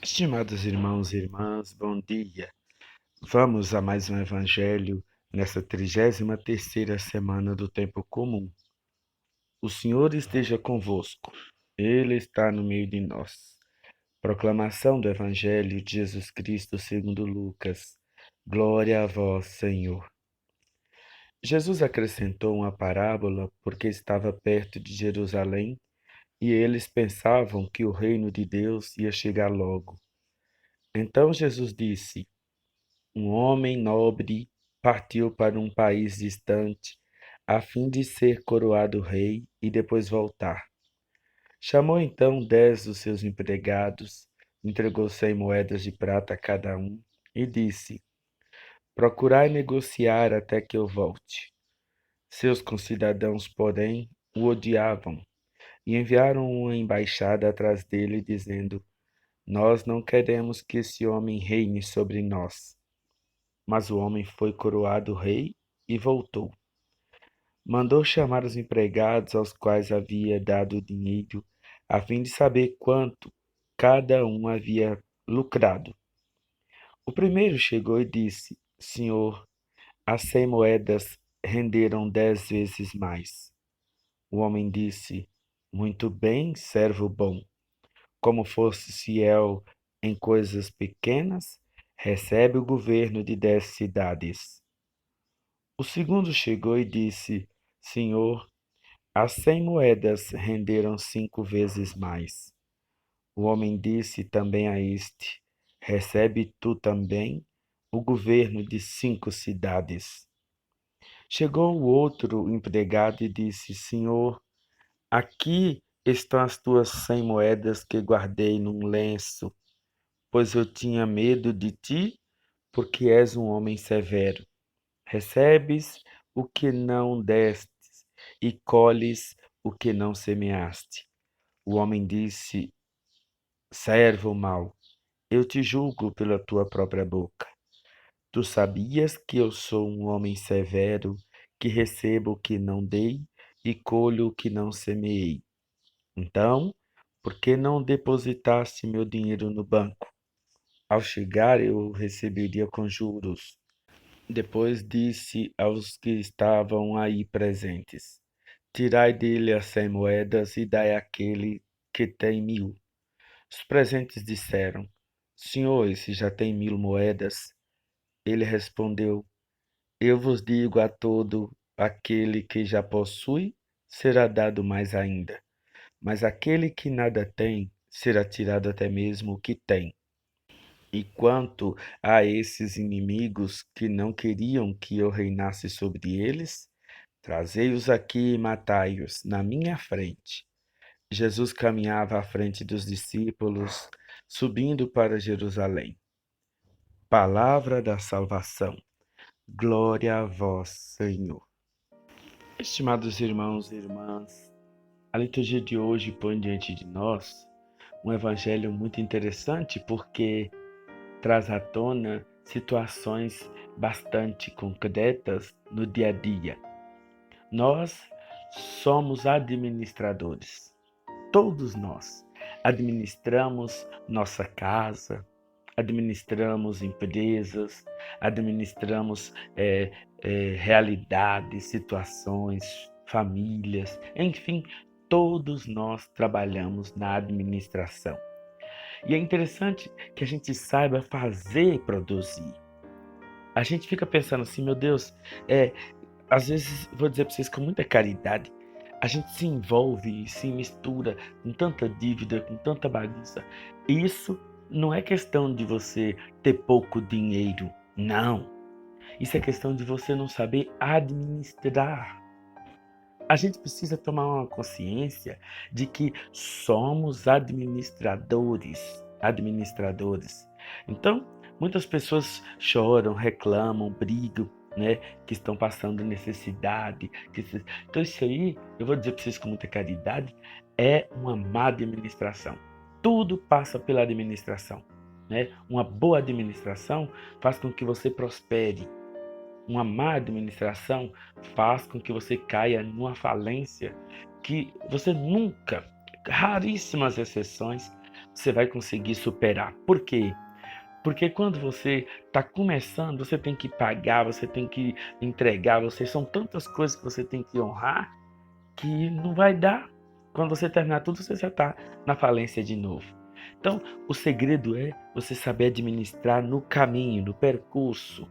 Estimados irmãos e irmãs, bom dia. Vamos a mais um evangelho nesta 33ª semana do tempo comum. O Senhor esteja convosco. Ele está no meio de nós. Proclamação do Evangelho de Jesus Cristo segundo Lucas. Glória a vós, Senhor. Jesus acrescentou uma parábola porque estava perto de Jerusalém e eles pensavam que o reino de Deus ia chegar logo. Então Jesus disse: Um homem nobre partiu para um país distante, a fim de ser coroado rei e depois voltar. Chamou então 10 dos seus empregados, entregou 100 moedas de prata a cada um e disse: Procurai negociar até que eu volte. Seus concidadãos, porém, o odiavam e enviaram uma embaixada atrás dele, dizendo: Nós não queremos que esse homem reine sobre nós. Mas o homem foi coroado rei e voltou. Mandou chamar os empregados aos quais havia dado o dinheiro, a fim de saber quanto cada um havia lucrado. O primeiro chegou e disse: Senhor, as 100 moedas renderam 10 vezes mais. O homem disse: Muito bem, servo bom. Como fosse fiel em coisas pequenas, recebe o governo de 10 cidades. O segundo chegou e disse: Senhor, as 100 moedas renderam 5 vezes mais. O homem disse também a este: Recebe tu também o governo de 5 cidades. Chegou o outro empregado e disse: Senhor, aqui estão as tuas 100 moedas que guardei num lenço, pois eu tinha medo de ti, porque és um homem severo. Recebes o que não destes e colhes o que não semeaste. O homem disse: Servo mau, eu te julgo pela tua própria boca. Tu sabias que eu sou um homem severo, que recebo o que não dei e colho o que não semeei. Então, por que não depositaste meu dinheiro no banco? Ao chegar, eu o receberia com juros. Depois disse aos que estavam aí presentes: Tirai dele as 100 moedas e dai àquele que tem 1000. Os presentes disseram: Senhor, esse já tem 1000 moedas. Ele respondeu: Eu vos digo, a todo aquele que já possui, será dado mais ainda. Mas aquele que nada tem, será tirado até mesmo o que tem. E quanto a esses inimigos que não queriam que eu reinasse sobre eles, trazei-os aqui e matai-os na minha frente. Jesus caminhava à frente dos discípulos, subindo para Jerusalém. Palavra da salvação. Glória a vós, Senhor. Estimados irmãos e irmãs, a liturgia de hoje põe diante de nós um evangelho muito interessante porque traz à tona situações bastante concretas no dia a dia. Nós somos administradores. Todos nós administramos nossa casa, administramos empresas, administramos realidades, situações, famílias, enfim, todos nós trabalhamos na administração. E é interessante que a gente saiba fazer e produzir. A gente fica pensando assim, meu Deus, às vezes, vou dizer para vocês com muita caridade, a gente se envolve e se mistura com tanta dívida, com tanta bagunça. Isso não é questão de você ter pouco dinheiro, não. Isso é questão de você não saber administrar. A gente precisa tomar uma consciência de que somos administradores. Então, muitas pessoas choram, reclamam, brigam, né, que estão passando necessidade. Então isso aí, eu vou dizer para vocês com muita caridade, é uma má administração. Tudo passa pela administração, né? Uma boa administração faz com que você prospere. Uma má administração faz com que você caia numa falência que você nunca, raríssimas exceções, você vai conseguir superar. Por quê? Porque quando você está começando, você tem que pagar, você tem que entregar, são tantas coisas que você tem que honrar que não vai dar. Quando você terminar tudo, você já está na falência de novo. Então, o segredo é você saber administrar no caminho, no percurso.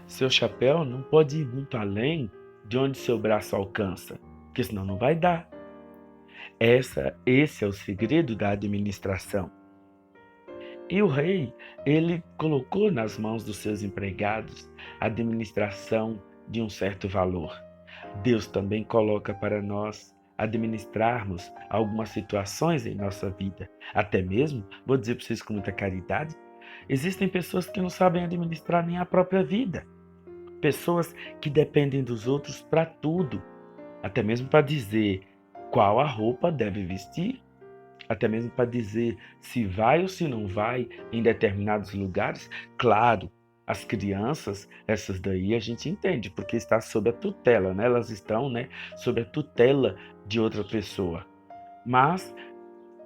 Seu chapéu não pode ir muito além de onde seu braço alcança, porque senão não vai dar. Esse é o segredo da administração. E o rei, ele colocou nas mãos dos seus empregados a administração de um certo valor. Deus também coloca para nós administrarmos algumas situações em nossa vida. Até mesmo, vou dizer para vocês com muita caridade, existem pessoas que não sabem administrar nem a própria vida. Pessoas que dependem dos outros para tudo, até mesmo para dizer qual a roupa deve vestir, até mesmo para dizer se vai ou se não vai em determinados lugares. Claro, as crianças, essas daí a gente entende, porque está sob a tutela, né? Elas estão, né, sob a tutela de outra pessoa. Mas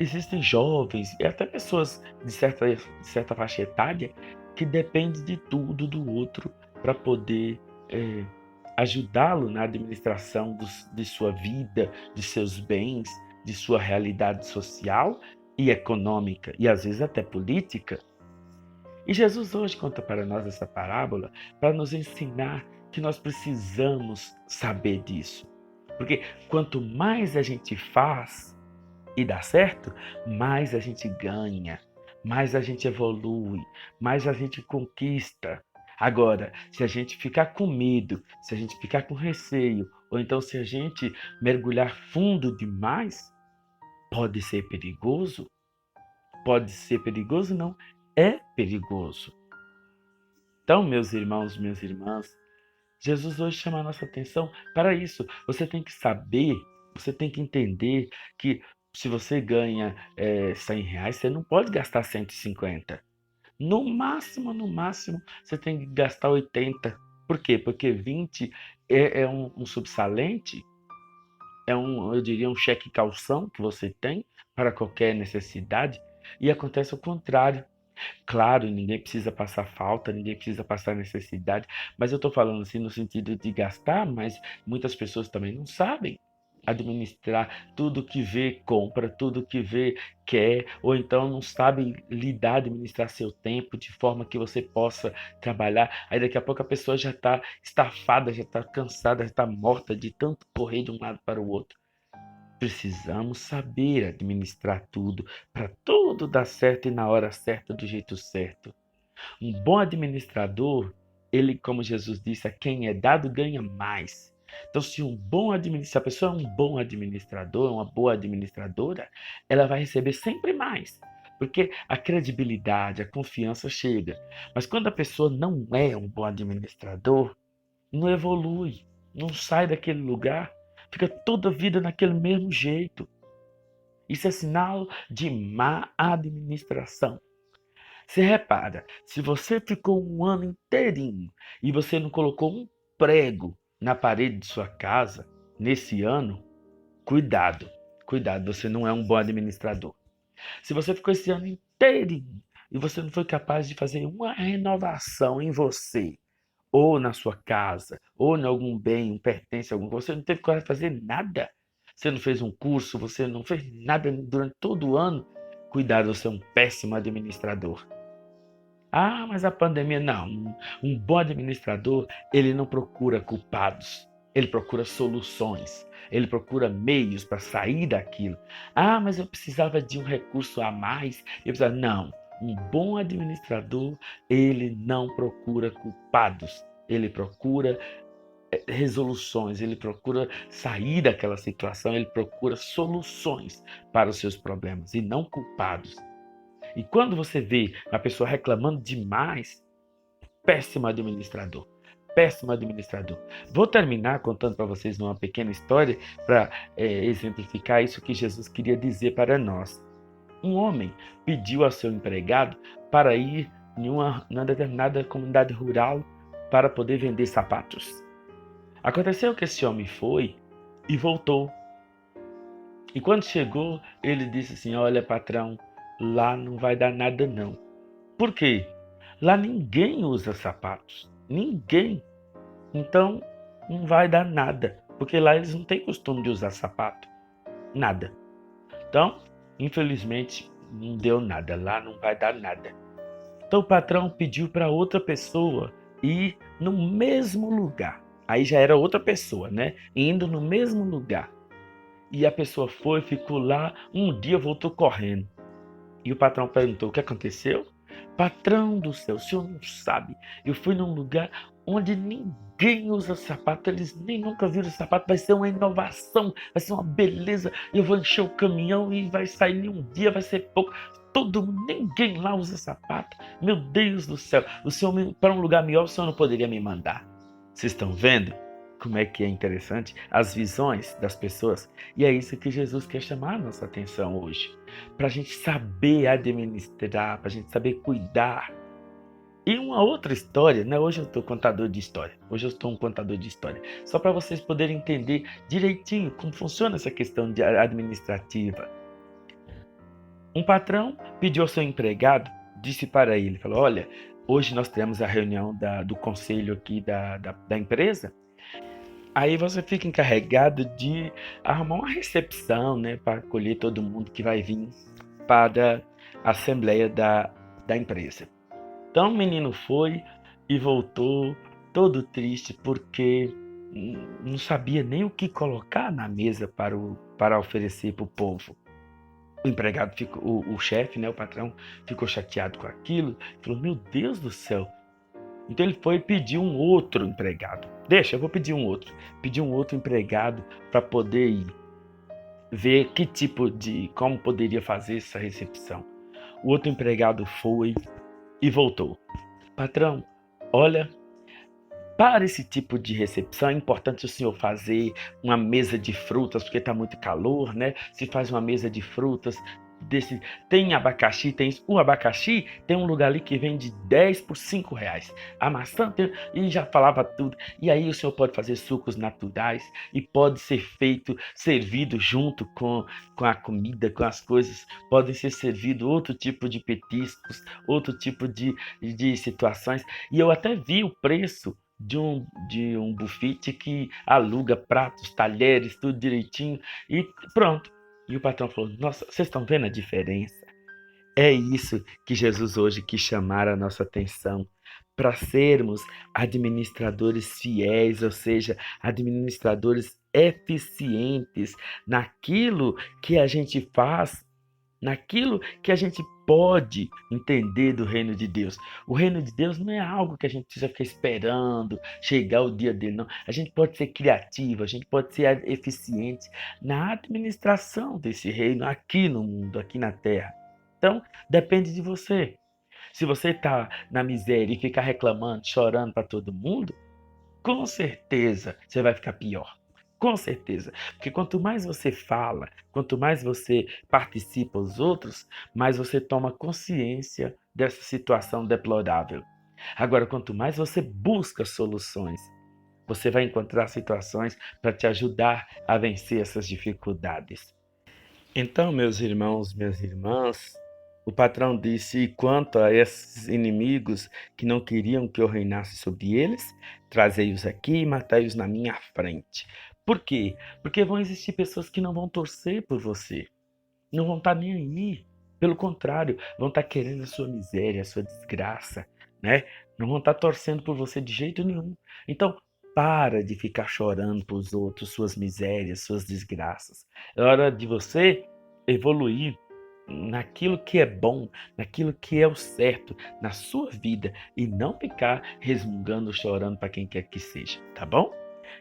existem jovens e até pessoas de certa faixa etária que dependem de tudo do outro para poder ajudá-lo na administração de sua vida, de seus bens, de sua realidade social e econômica, e às vezes até política. E Jesus hoje conta para nós essa parábola para nos ensinar que nós precisamos saber disso. Porque quanto mais a gente faz e dá certo, mais a gente ganha, mais a gente evolui, mais a gente conquista. Agora, se a gente ficar com medo, se a gente ficar com receio, ou então se a gente mergulhar fundo demais, pode ser perigoso? Pode ser perigoso? Não, é perigoso. Então, meus irmãos, minhas irmãs, Jesus hoje chama a nossa atenção para isso. Você tem que saber, você tem que entender que se você ganha R$ 100, você não pode gastar 150. No máximo, você tem que gastar 80. Por quê? Porque 20 é um subsalente, eu diria, um cheque calção que você tem para qualquer necessidade, e acontece o contrário. Claro, ninguém precisa passar falta, ninguém precisa passar necessidade, mas eu estou falando assim no sentido de gastar, mas muitas pessoas também não sabem administrar tudo que vê, compra, tudo que vê, quer, ou então não sabem lidar, administrar seu tempo de forma que você possa trabalhar. Aí daqui a pouco a pessoa já está estafada, já está cansada, já está morta de tanto correr de um lado para o outro. Precisamos saber administrar tudo para tudo dar certo e na hora certa, do jeito certo. Um bom administrador, ele, como Jesus disse, a quem é dado ganha mais. Então, se a pessoa é um bom administrador, uma boa administradora, ela vai receber sempre mais. Porque a credibilidade, a confiança chega. Mas quando a pessoa não é um bom administrador, não evolui, não sai daquele lugar, fica toda a vida naquele mesmo jeito. Isso é sinal de má administração. Você repara, se você ficou um ano inteirinho e você não colocou um prego na parede de sua casa nesse ano, cuidado, cuidado, você não é um bom administrador. Se você ficou esse ano inteirinho e você não foi capaz de fazer uma renovação em você, ou na sua casa, ou em algum bem, um pertence a algum, você não teve coragem de fazer nada. Você não fez um curso, você não fez nada durante todo o ano. Cuidado, você é um péssimo administrador. Ah, mas a pandemia, não. Um bom administrador, ele não procura culpados. Ele procura soluções. Ele procura meios para sair daquilo. Ah, mas eu precisava de um recurso a mais. Não. Um bom administrador, ele não procura culpados. Ele procura resoluções, ele procura sair daquela situação, ele procura soluções para os seus problemas e não culpados. E quando você vê a pessoa reclamando demais, péssimo administrador. Péssimo administrador. Vou terminar contando para vocês uma pequena história para exemplificar isso que Jesus queria dizer para nós. Um homem pediu ao seu empregado para ir em uma determinada comunidade rural para poder vender sapatos. Aconteceu que esse homem foi e voltou. E quando chegou, ele disse assim: olha, patrão, lá não vai dar nada não. Por quê? Lá ninguém usa sapatos. Ninguém. Então, não vai dar nada. Porque lá eles não têm costume de usar sapato. Nada. Então, infelizmente, não deu nada. Lá não vai dar nada. Então, o patrão pediu para outra pessoa ir no mesmo lugar. Aí já era outra pessoa, né? Indo no mesmo lugar. E a pessoa foi, ficou lá. Um dia voltou correndo. E o patrão perguntou: o que aconteceu? Patrão do céu, o senhor não sabe. Eu fui num lugar onde ninguém usa sapato, eles nem nunca viram sapato. Vai ser uma inovação, vai ser uma beleza. Eu vou encher o caminhão e vai sair em um dia, vai ser pouco. Todo mundo, ninguém lá usa sapato. Meu Deus do céu, o senhor para um lugar melhor, o senhor não poderia me mandar. Vocês estão vendo como é que é interessante as visões das pessoas? E é isso que Jesus quer chamar a nossa atenção hoje. Para a gente saber administrar, para a gente saber cuidar. E uma outra história, né? Hoje eu estou contador de história. Hoje eu estou um contador de história. Só para vocês poderem entender direitinho como funciona essa questão administrativa. Um patrão pediu ao seu empregado, disse para ele, falou: olha, hoje nós temos a reunião do conselho aqui da empresa. Aí você fica encarregado de arrumar uma recepção, né, para acolher todo mundo que vai vir para a assembleia da empresa. Então o menino foi e voltou todo triste porque não sabia nem o que colocar na mesa para oferecer para o povo. O empregado ficou, o chefe, né, o patrão, ficou chateado com aquilo, falou: meu Deus do céu. Então ele foi pedir um outro empregado. Deixa, eu vou pedir um outro. Pedir um outro empregado para poder ir ver como poderia fazer essa recepção. O outro empregado foi e voltou. Patrão, olha, para esse tipo de recepção é importante o senhor fazer uma mesa de frutas, porque está muito calor, né? Se faz uma mesa de frutas, tem abacaxi, o abacaxi tem um lugar ali que vende 10 por R$ 5. A maçã e já falava tudo. E aí o senhor pode fazer sucos naturais e pode ser servido junto com a comida, com as coisas. Podem ser servido outro tipo de petiscos, outro tipo de situações. E eu até vi o preço de um buffet que aluga pratos, talheres, tudo direitinho e pronto. E o patrão falou: nossa, vocês estão vendo a diferença? É isso que Jesus hoje quis chamar a nossa atenção, para sermos administradores fiéis, ou seja, administradores eficientes naquilo que a gente faz, naquilo que a gente pode entender do reino de Deus. O reino de Deus não é algo que a gente precisa ficar esperando chegar o dia dele, não. A gente pode ser criativo, a gente pode ser eficiente na administração desse reino aqui no mundo, aqui na terra. Então, depende de você. Se você está na miséria e ficar reclamando, chorando para todo mundo, com certeza você vai ficar pior. Com certeza. Porque quanto mais você fala, quanto mais você participa aos outros, mais você toma consciência dessa situação deplorável. Agora, quanto mais você busca soluções, você vai encontrar situações para te ajudar a vencer essas dificuldades. Então, meus irmãos, minhas irmãs, o patrão disse: e quanto a esses inimigos que não queriam que eu reinasse sobre eles, trazei-os aqui e matai-os na minha frente. Por quê? Porque vão existir pessoas que não vão torcer por você, não vão estar nem aí. Pelo contrário, vão estar querendo a sua miséria, a sua desgraça, né? Não vão estar torcendo por você de jeito nenhum. Então, para de ficar chorando para os outros, suas misérias, suas desgraças. É hora de você evoluir naquilo que é bom, naquilo que é o certo na sua vida e não ficar resmungando, chorando para quem quer que seja, tá bom?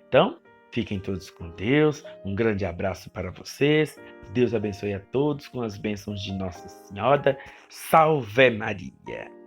Então, fiquem todos com Deus. Um grande abraço para vocês. Deus abençoe a todos com as bênçãos de Nossa Senhora. Salve Maria!